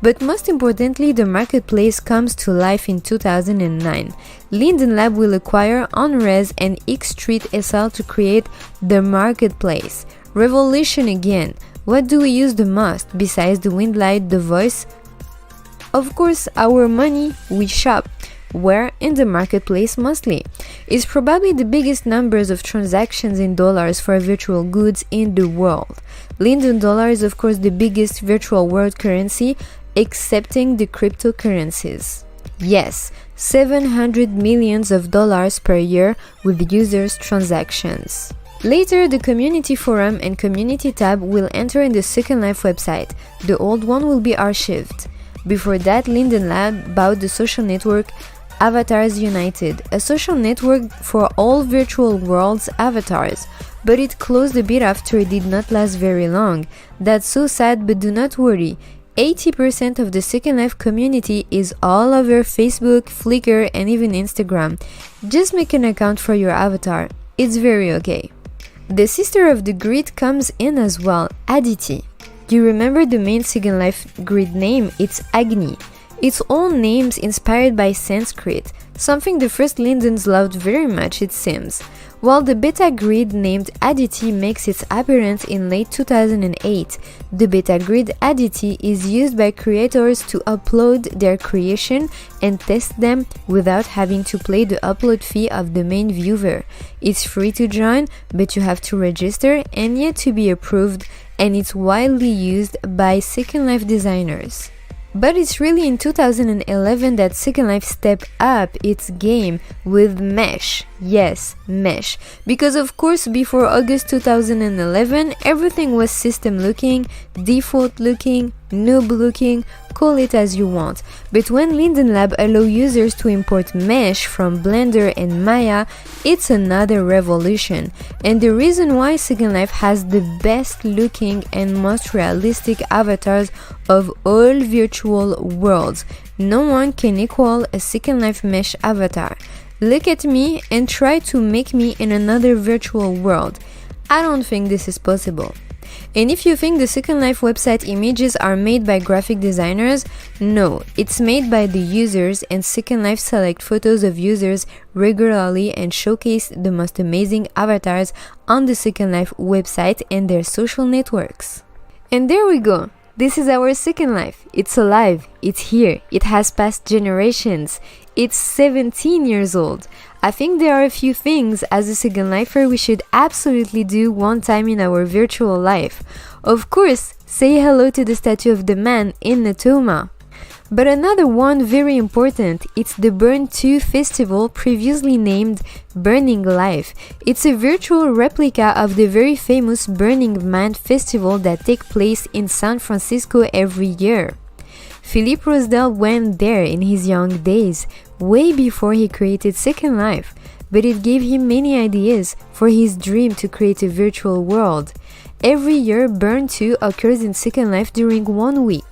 But most importantly, the marketplace comes to life in 2009. Linden Lab will acquire OnRes and X Street SL to create the marketplace. Revolution again. What do we use the most besides the wind light, the voice? Of course, our money. We shop. Where? In the marketplace mostly. It's probably the biggest numbers of transactions in dollars for virtual goods in the world. Linden dollar is of course the biggest virtual world currency, excepting the cryptocurrencies. Yes, $700 million per year with users' transactions. Later, the community forum and community tab will enter in the Second Life website. The old one will be archived. Before that, Linden Lab bought the social network Avatars United, a social network for all virtual worlds avatars, but it closed a bit after it did not last very long. That's so sad, but do not worry. 80% of the Second Life community is all over Facebook, Flickr, and even Instagram. Just make an account for your avatar. It's very okay. The sister of the grid comes in as well, Aditi. You remember the main Second Life grid name? It's Agni. Its own name's inspired by Sanskrit, something the first Lindens loved very much it seems. While the beta grid named Aditi makes its appearance in late 2008, the beta grid Aditi is used by creators to upload their creation and test them without having to pay the upload fee of the main viewer. It's free to join, but you have to register and yet to be approved, and it's widely used by Second Life designers. But it's really in 2011 that Second Life stepped up its game with Mesh. Yes, Mesh. Because of course before August 2011 everything was system looking, default looking, noob looking, call it as you want. But when Linden Lab allow users to import Mesh from Blender and Maya, it's another revolution. And the reason why Second Life has the best looking and most realistic avatars of all virtual worlds. No one can equal a Second Life Mesh avatar. Look at me and try to make me in another virtual world. I don't think this is possible. And if you think the Second Life website images are made by graphic designers, no, it's made by the users, and Second Life select photos of users regularly and showcase the most amazing avatars on the Second Life website and their social networks. And there we go. This is our Second Life. It's alive. It's here. It has passed generations. It's 17 years old. I think there are a few things as a Second Lifer we should absolutely do one time in our virtual life. Of course, say hello to the statue of the man in Natoma. But another one very important, it's the Burn 2 festival previously named Burning Life. It's a virtual replica of the very famous Burning Man festival that takes place in San Francisco every year. Philippe Rosdell went there in his young days, way before he created Second Life, but it gave him many ideas for his dream to create a virtual world. Every year, Burn 2 occurs in Second Life during 1 week.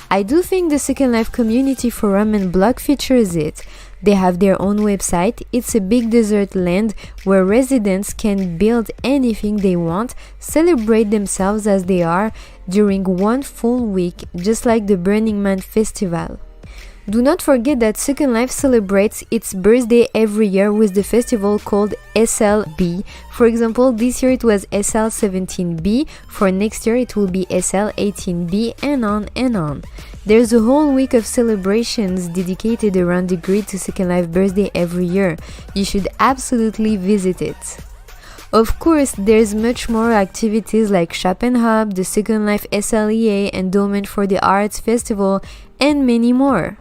I do think the Second Life community forum and blog features it. They have their own website. It's a big desert land where residents can build anything they want, celebrate themselves as they are during 1 full week, just like the Burning Man festival. Do not forget that Second Life celebrates its birthday every year with the festival called SLB. For example, this year it was SL17B, for next year it will be SL18B, and on and on. There's a whole week of celebrations dedicated around the grid to Second Life birthday every year. You should absolutely visit it. Of course, there's much more activities like Shop and Hub, the Second Life SLEA, Endowment for the Arts Festival, and many more.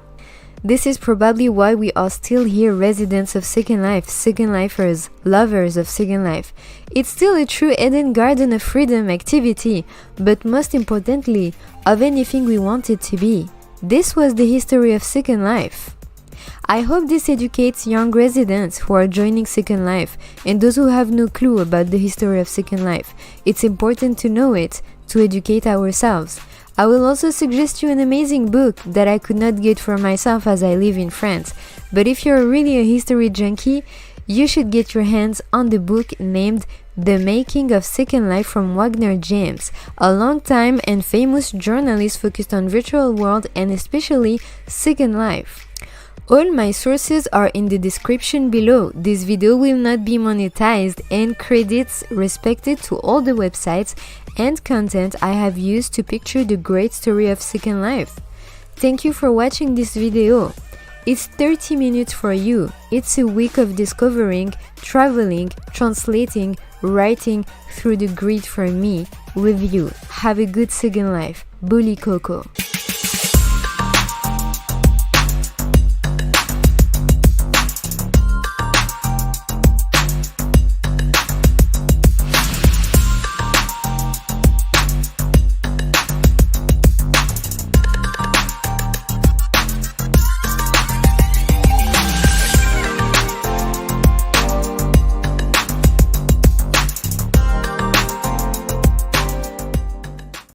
This is probably why we are still here residents of Second Life, Second Lifers, lovers of Second Life. It's still a true Eden Garden of Freedom activity, but most importantly, of anything we want it to be. This was the history of Second Life. I hope this educates young residents who are joining Second Life and those who have no clue about the history of Second Life. It's important to know it, to educate ourselves. I will also suggest you an amazing book that I could not get for myself as I live in France. But if you're really a history junkie, you should get your hands on the book named The Making of Second Life from Wagner James, a long-time and famous journalist focused on virtual world and especially Second Life. All my sources are in the description below. This video will not be monetized and credits respected to all the websites and content I have used to picture the great story of Second Life. Thank you for watching this video. It's 30 minutes for you. It's a week of discovering, traveling, translating, writing through the grid for me with you. Have a good Second Life. Bully Coco.